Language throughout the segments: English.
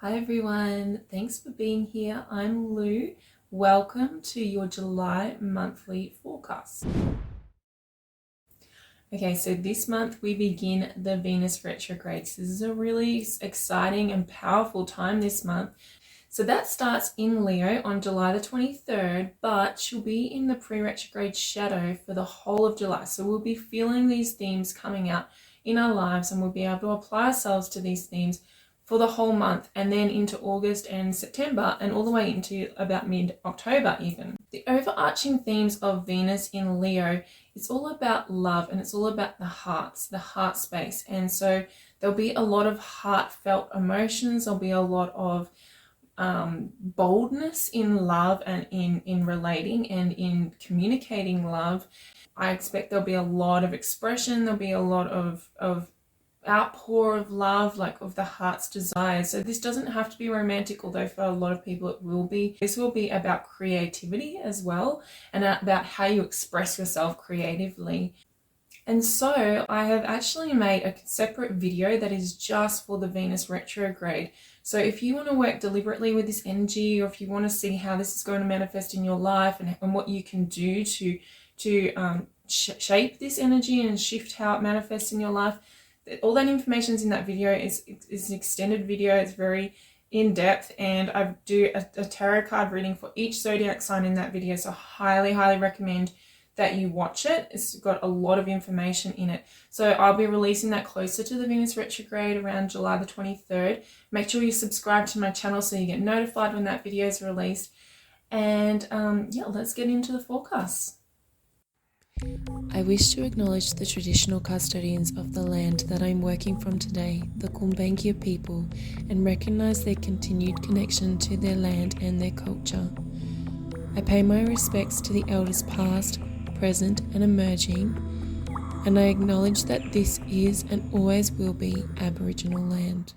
Hi everyone, thanks for being here. I'm Lou. Welcome to your July monthly forecast. Okay, so this month we begin the Venus retrogrades. This is a really exciting and powerful time this month. So that starts in Leo on July the 23rd, but she'll be in the pre-retrograde shadow for the whole of July. So we'll be feeling these themes coming out in our lives, and we'll be able to apply ourselves to these themes for the whole month, and then into August and September, and all the way into about mid-October even. The overarching themes of Venus in Leo, it's all about love, and it's all about the hearts, the heart space. And so there'll be a lot of heartfelt emotions. There'll be a lot of boldness in love and in relating and in communicating love. I expect there'll be a lot of expression. There'll be a lot of outpour of love, like of the heart's desires. So this doesn't have to be romantic, although for a lot of people it will be. This will be about creativity as well, and about how you express yourself creatively. And so I have actually made a separate video that is just for the Venus retrograde. So if you want to work deliberately with this energy, or if you want to see how this is going to manifest in your life, and what you can do to shape this energy and shift how it manifests in your life, all that information is in that video. It's an extended video. It's very in depth, and I do a tarot card reading for each zodiac sign in that video. So highly recommend that you watch it. It's got a lot of information in it. So I'll be releasing that closer to the Venus retrograde around July the 23rd. Make sure you subscribe to my channel so you get notified when that video is released. And yeah, let's get into the forecast. I wish to acknowledge the traditional custodians of the land that I'm working from today, the Kumbankia people, and recognize their continued connection to their land and their culture. I pay my respects to the elders past, present and emerging, and I acknowledge that this is and always will be Aboriginal land.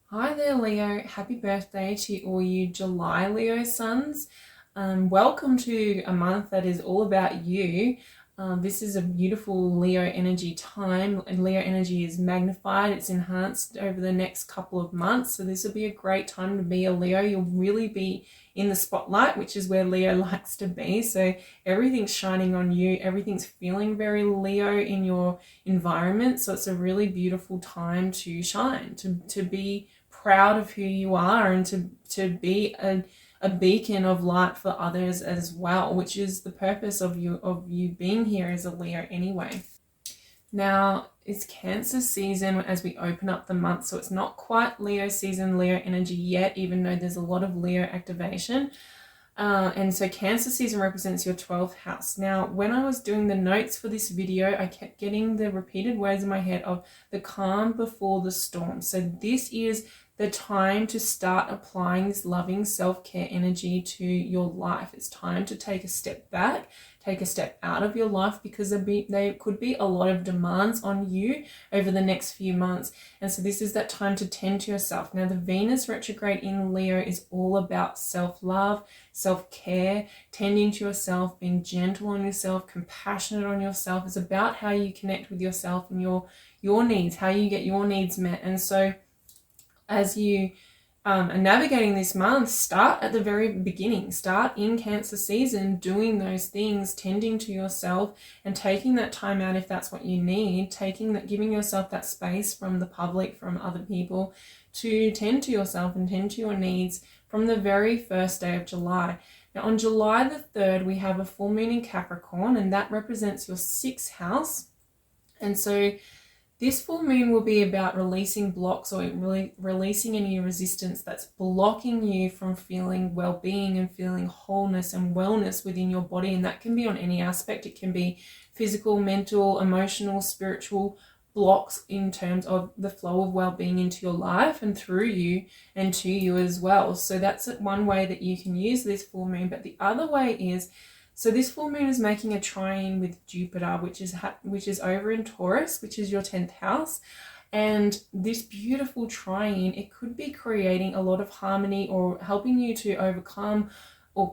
Hi there, Leo. Happy birthday to all you July Leo suns. Welcome to a month that is all about you. This is a beautiful Leo energy time, and Leo energy is magnified, it's enhanced over the next couple of months. So this will be a great time to be a Leo. You'll really be in the spotlight, which is where Leo likes to be. So everything's shining on you, everything's feeling very Leo in your environment. So it's a really beautiful time to shine, to be proud of who you are, and to be a beacon of light for others as well, which is the purpose of you being here as a Leo anyway. Now it's Cancer season as we open up the month, so it's not quite Leo season, Leo energy yet, even though there's a lot of Leo activation. And so Cancer season represents your 12th house. Now, when I was doing the notes for this video, I kept getting the repeated words in my head of the calm before the storm. So this is the time to start applying this loving self-care energy to your life. It's time to take a step back, take a step out of your life, because there could be a lot of demands on you over the next few months. And so this is that time to tend to yourself. Now, the Venus retrograde in Leo is all about self-love, self-care, tending to yourself, being gentle on yourself, compassionate on yourself. It's about how you connect with yourself and your needs, how you get your needs met. And so as you are navigating this month, start at the very beginning. Start in Cancer season doing those things, tending to yourself and taking that time out if that's what you need, giving yourself that space from the public, from other people, to tend to yourself and tend to your needs from the very first day of July. Now on July the 3rd, we have a full moon in Capricorn, and that represents your 6th house. And so this full moon will be about releasing blocks, or really releasing any resistance that's blocking you from feeling well-being and feeling wholeness and wellness within your body. And that can be on any aspect. It can be physical, mental, emotional, spiritual blocks in terms of the flow of well-being into your life and through you and to you as well. So that's one way that you can use this full moon. But the other way is, so this full moon is making a trine with Jupiter, which is over in Taurus, which is your 10th house. And this beautiful trine, it could be creating a lot of harmony or helping you to overcome or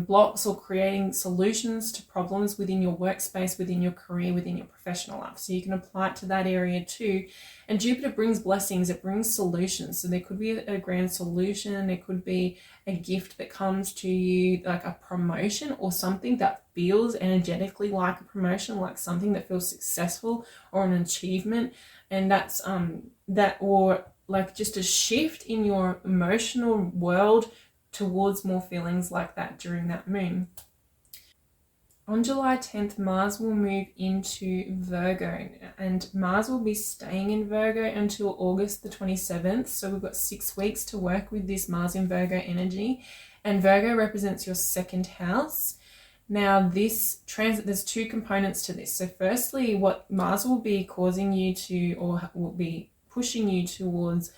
blocks, or creating solutions to problems within your workspace, within your career, within your professional life. So you can apply it to that area too. And Jupiter brings blessings, it brings solutions. So there could be a grand solution, there could be a gift that comes to you, like a promotion or something that feels energetically like a promotion, like something that feels successful or an achievement. And that's or like just a shift in your emotional world towards more feelings like that during that moon. On July 10th, Mars will move into Virgo, and Mars will be staying in Virgo until August the 27th. So we've got 6 weeks to work with this Mars in Virgo energy, and Virgo represents your second house. Now, this transit, there's 2 components to this. So firstly, what Mars will be causing you to, or will be pushing you towards,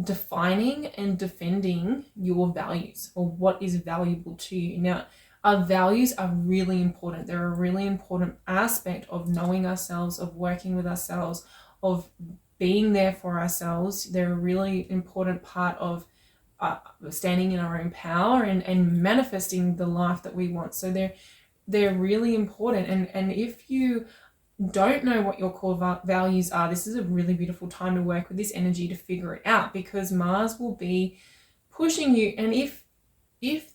defining and defending your values, or what is valuable to you. Now, our values are really important. They're a really important aspect of knowing ourselves, of working with ourselves, of being there for ourselves. They're a really important part of standing in our own power and manifesting the life that we want. So they're really important. And if you don't know what your core values are, this is a really beautiful time to work with this energy to figure it out, because Mars will be pushing you. And if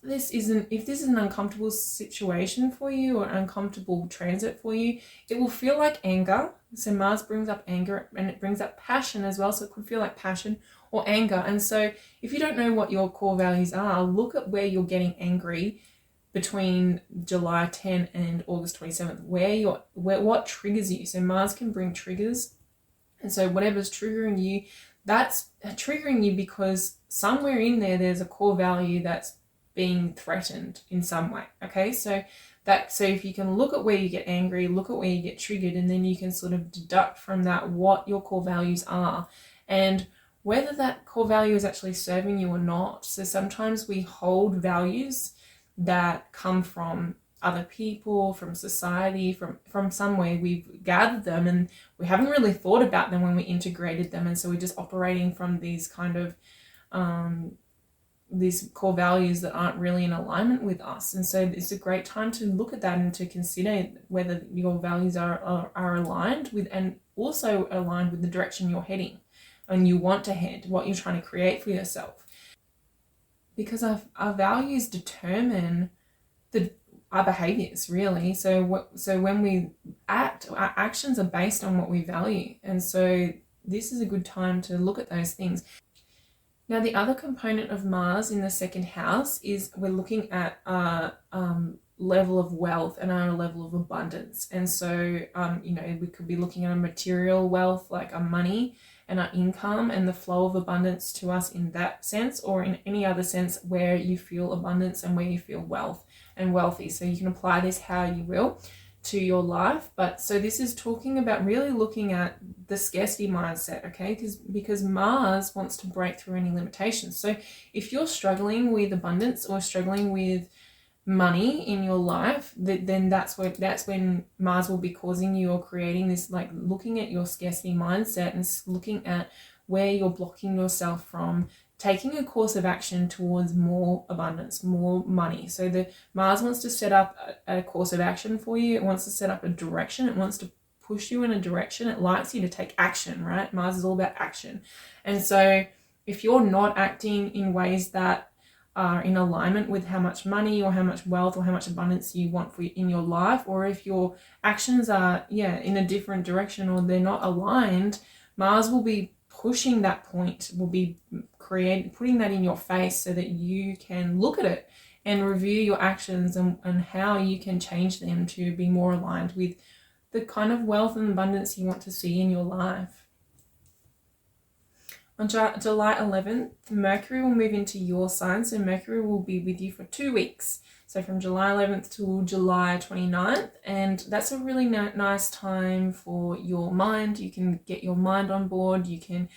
this is an uncomfortable situation for you, or an uncomfortable transit for you, it will feel like anger. So Mars brings up anger, and it brings up passion as well. So it could feel like passion or anger. And so if you don't know what your core values are, look at where you're getting angry between July 10 and August 27th, what triggers you. So Mars can bring triggers. And so whatever's triggering you, that's triggering you because somewhere in there's a core value that's being threatened in some way. Okay, so if you can look at where you get angry, look at where you get triggered, and then you can sort of deduct from that what your core values are and whether that core value is actually serving you or not. So sometimes we hold values that come from other people, from society, from somewhere. We've gathered them and we haven't really thought about them when we integrated them, and so we're just operating from these kind of these core values that aren't really in alignment with us. And so it's a great time to look at that and to consider whether your values are aligned with, and also aligned with the direction you're heading and you want to head, what you're trying to create for yourself. Because our values determine our behaviors, really. So when we act, our actions are based on what we value. And so this is a good time to look at those things. Now, the other component of Mars in the second house is we're looking at our level of wealth and our level of abundance. And so, we could be looking at a material wealth, like our money and our income and the flow of abundance to us in that sense, or in any other sense where you feel abundance and where you feel wealth and wealthy. So you can apply this how you will to your life. But so this is talking about really looking at the scarcity mindset, okay? Because Mars wants to break through any limitations. So if you're struggling with abundance or struggling with money in your life, then that's when Mars will be causing you or creating this, like looking at your scarcity mindset and looking at where you're blocking yourself from taking a course of action towards more abundance, more money. So the Mars wants to set up a course of action for you. It wants to set up a direction. It wants to push you in a direction. It likes you to take action, right? Mars is all about action. And so if you're not acting in ways that are in alignment with how much money or how much wealth or how much abundance you want in your life, or if your actions are in a different direction or they're not aligned, Mars will be pushing that point, will be putting that in your face so that you can look at it and review your actions and how you can change them to be more aligned with the kind of wealth and abundance you want to see in your life. On July 11th, Mercury will move into your sign. So Mercury will be with you for 2 weeks. So from July 11th to July 29th. And that's a really nice time for your mind. You can get your mind on board. You can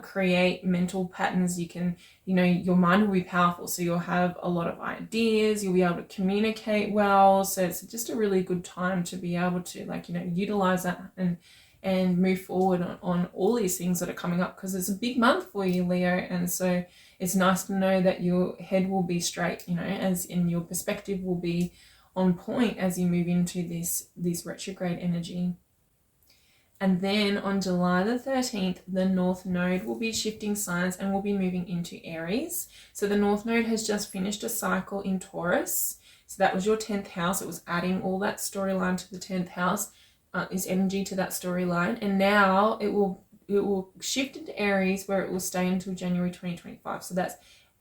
create mental patterns. You can, your mind will be powerful. So you'll have a lot of ideas. You'll be able to communicate well. So it's just a really good time to be able to utilize that and move forward on all these things that are coming up, because it's a big month for you, Leo. And so it's nice to know that your head will be straight, you know, as in your perspective will be on point as you move into this retrograde energy. And then on July the 13th, the North Node will be shifting signs and will be moving into Aries. So the North Node has just finished a cycle in Taurus. So that was your 10th house. It was adding all that storyline to the 10th house, is energy to that storyline. And now it will shift into Aries, where it will stay until January 2025. So that's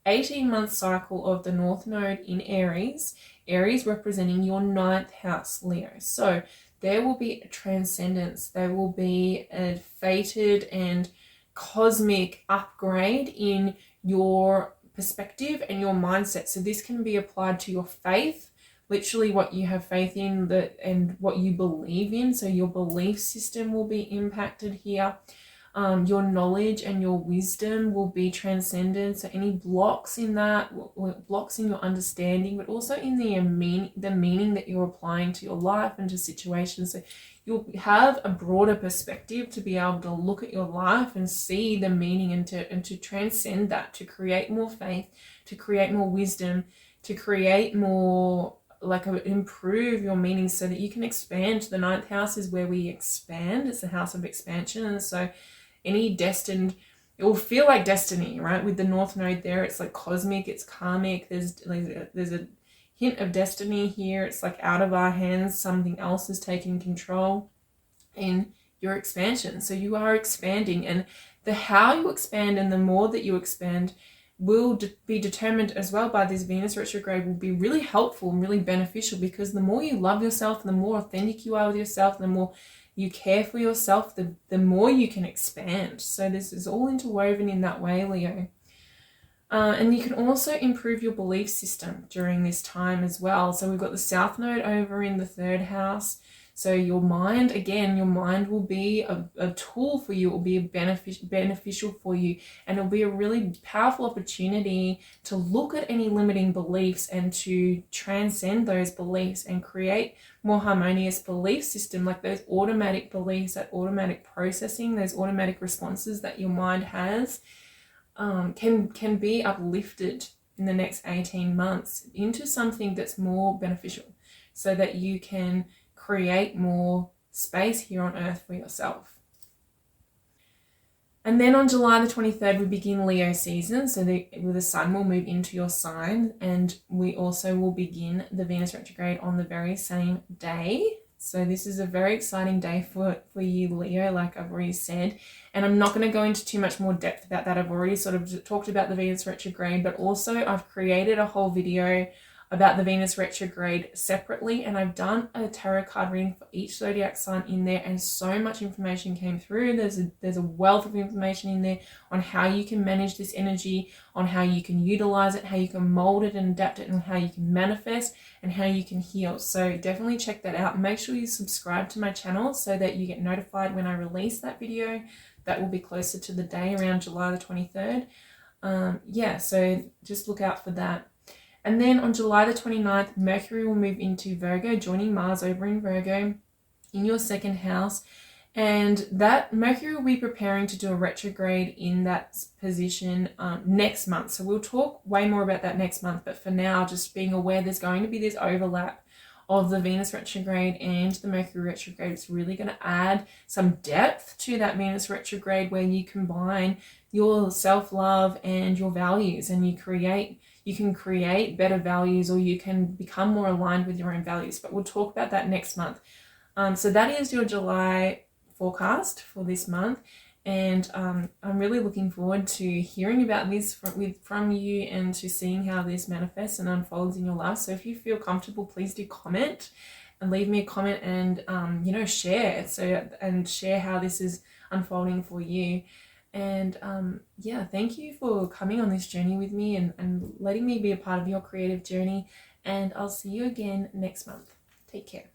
18-month cycle of the North Node in Aries. Aries representing your 9th house, Leo. So there will be a transcendence. There will be a fated and cosmic upgrade in your perspective and your mindset. So this can be applied to your faith, literally what you have faith in and what you believe in. So your belief system will be impacted here. Your knowledge and your wisdom will be transcended. So any blocks in that, blocks in your understanding, but also in the meaning that you're applying to your life and to situations. So you'll have a broader perspective to be able to look at your life and see the meaning, and to transcend that, to create more faith, to create more wisdom, to create more, improve your meaning so that you can expand. The 9th house is where we expand. It's the house of expansion. And so any destined, it will feel like destiny, right? With the North Node there, it's like cosmic, it's karmic. There's a hint of destiny here. It's like out of our hands, something else is taking control in your expansion. So you are expanding, and the how you expand and the more that you expand will be determined as well by this Venus retrograde. Will be really helpful and really beneficial, because the more you love yourself, the more authentic you are with yourself, the more you care for yourself, the more you can expand. So this is all interwoven in that way, Leo. And you can also improve your belief system during this time as well. So we've got the South Node over in the 3rd house. So your mind will be a tool for you. It will be beneficial for you, and it'll be a really powerful opportunity to look at any limiting beliefs and to transcend those beliefs and create more harmonious belief system, like those automatic beliefs, that automatic processing, those automatic responses that your mind has, can be uplifted in the next 18 months into something that's more beneficial, so that you can create more space here on earth for yourself. And then on July the 23rd, we begin Leo season. So the sun will move into your sign, and we also will begin the Venus retrograde on the very same day. So this is a very exciting day for you, Leo, like I've already said. And I'm not going to go into too much more depth about that. I've already sort of talked about the Venus retrograde, but also I've created a whole video about the Venus retrograde separately, and I've done a tarot card reading for each zodiac sign in there, and so much information came through. There's a wealth of information in there on how you can manage this energy, on how you can utilize it, how you can mold it and adapt it, and how you can manifest, and how you can heal. So definitely check that out. Make sure you subscribe to my channel so that you get notified when I release that video. That will be closer to the day, around July the 23rd. So just look out for that. And then on July the 29th, Mercury will move into Virgo, joining Mars over in Virgo in your 2nd house. And that Mercury will be preparing to do a retrograde in that position next month. So we'll talk way more about that next month. But for now, just being aware there's going to be this overlap of the Venus retrograde and the Mercury retrograde. It's really going to add some depth to that Venus retrograde, where you combine your self-love and your values, and you can create better values, or you can become more aligned with your own values. But we'll talk about that next month. So that is your July forecast for this month. And I'm really looking forward to hearing about this from you, and to seeing how this manifests and unfolds in your life. So if you feel comfortable, please do comment and leave me a comment, and share. And share how this is unfolding for you. And thank you for coming on this journey with me, and letting me be a part of your creative journey. And I'll see you again next month. Take care.